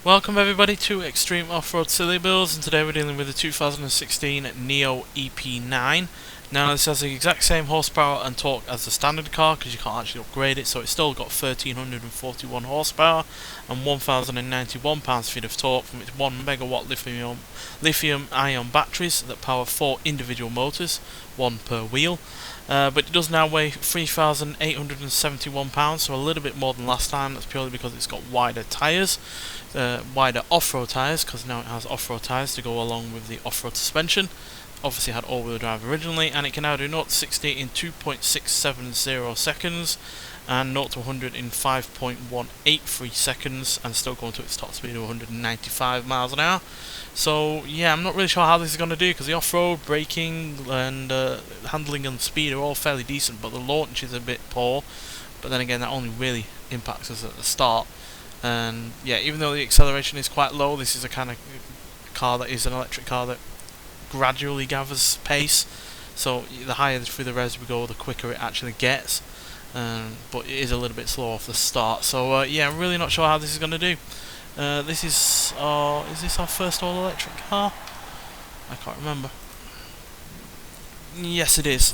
Welcome everybody to Extreme Off-Road Silly Builds, and today we're dealing with the 2016 NIO EP9. Now this has the exact same horsepower and torque as the standard car because you can't actually upgrade it, so it's still got 1341 horsepower and 1091 pounds-feet of torque from its 1 megawatt lithium-ion batteries that power 4 individual motors, one per wheel. But it does now weigh 3,871 pounds, so a little bit more than last time. That's purely because it's got wider tyres, wider off-road tyres, because now it has off-road tyres to go along with the off-road suspension. Obviously had all-wheel drive originally, and it can now do 0 to 60 in 2.670 seconds and 0 to 100 in 5.183 seconds, and still going to its top speed of 195 miles an hour. So yeah, I'm not really sure how this is going to do, because the off-road, braking and handling and speed are all fairly decent, but the launch is a bit poor. But then again, that only really impacts us at the start. And yeah, even though the acceleration is quite low, this is a kind of car that is an electric car that gradually gathers pace. So the higher through the res we go, the quicker it actually gets. But it is a little bit slow off the start. So yeah, I'm really not sure how this is going to do. This is this our first all-electric car? I can't remember. Yes, it is.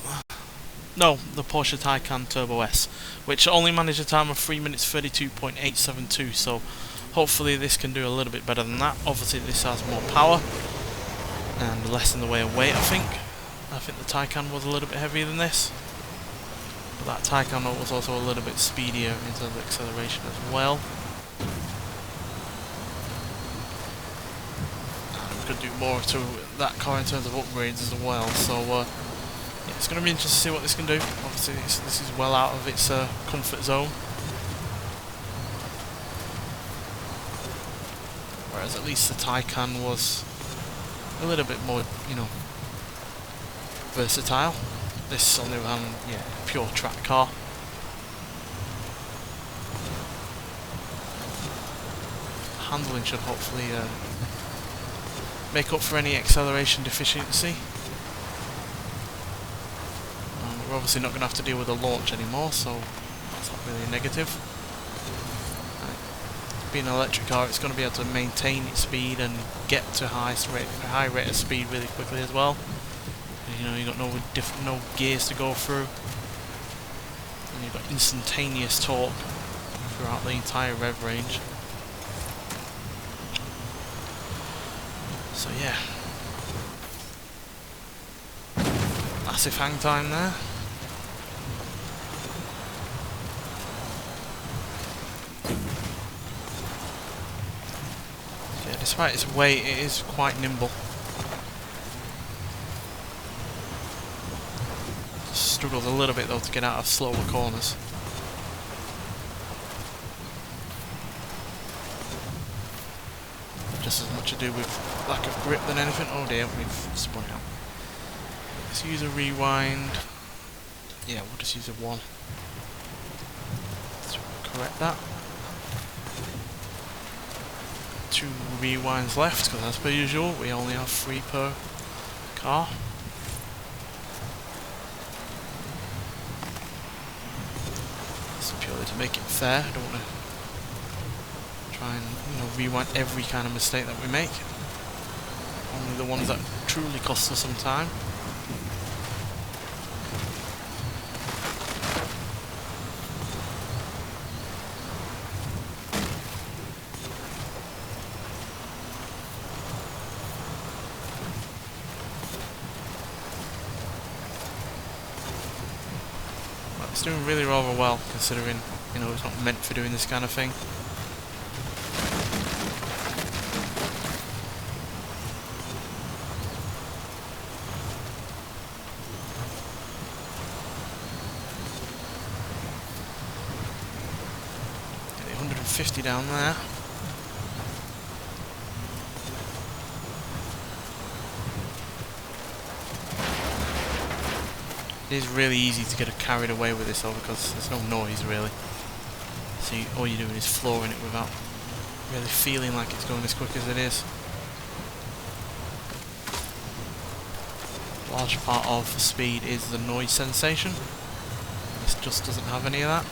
No, the Porsche Taycan Turbo S, which only managed a time of 3 minutes 32.872. So hopefully this can do a little bit better than that. Obviously this has more power and less in the way of weight. I think the Taycan was a little bit heavier than this, but that Taycan was also a little bit speedier in terms of acceleration as well. And we could do more to that car in terms of upgrades as well. So yeah, it's going to be interesting to see what this can do. Obviously this is well out of its comfort zone, whereas at least the Taycan was a little bit more, versatile. This, on the other hand, yeah, pure track car. Handling should hopefully make up for any acceleration deficiency. We're obviously not going to have to deal with the launch anymore, so that's not really a negative. Being an electric car, it's going to be able to maintain its speed and get to a high rate of speed really quickly as well. You've got no gears to go through, and you've got instantaneous torque throughout the entire rev range. So yeah, massive hang time there. Despite its weight, it is quite nimble. Struggles a little bit though to get out of slower corners. Just as much to do with lack of grip than anything. Oh dear, we've spun out. Let's use a rewind. Yeah, we'll just use a 1. Let's correct that. 2 rewinds left, because as per usual we only have 3 per car. It's purely to make it fair. I don't want to try and rewind every kind of mistake that we make. Only the ones that truly cost us some time. It's doing really rather well, considering it's not meant for doing this kind of thing. Get 150 down there. It is really easy to get carried away with this though, because there's no noise really. So all you're doing is flooring it without really feeling like it's going as quick as it is. A large part of the speed is the noise sensation. This just doesn't have any of that.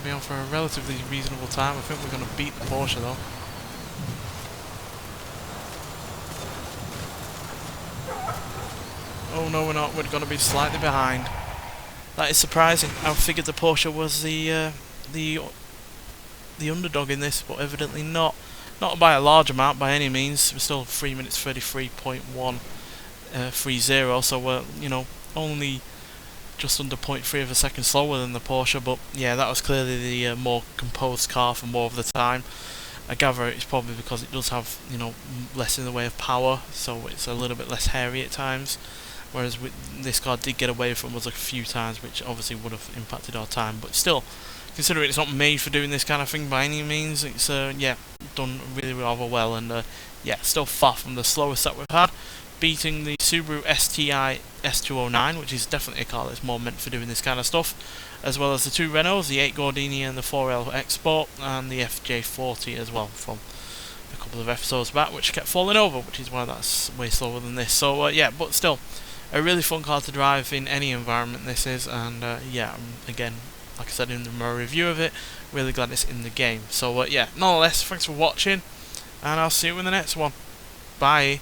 going to be on for a relatively reasonable time. I think we're going to beat the Porsche though. Oh no, we're not. We're going to be slightly behind. That is surprising. I figured the Porsche was the underdog in this, but evidently not. Not by a large amount by any means. We're still 3 minutes 33.130, so we're, you know, only just under 0.3 of a second slower than the Porsche. But yeah, that was clearly the more composed car for more of the time. I gather it's probably because it does have, you know, less in the way of power, so it's a little bit less hairy at times. Whereas this car did get away from us a few times, which obviously would have impacted our time. But still, considering it's not made for doing this kind of thing by any means, it's yeah, done really rather well. And yeah, still far from the slowest that we've had, beating the Subaru STI S209, which is definitely a car that's more meant for doing this kind of stuff, as well as the two Renaults, the 8 Gordini and the 4L Export, and the FJ40 as well from a couple of episodes back, which kept falling over, which is why that's way slower than this. So yeah, but still a really fun car to drive in any environment this is. And yeah, again, like I said in my review of it, really glad it's in the game. So yeah, nonetheless, thanks for watching, and I'll see you in the next one. Bye.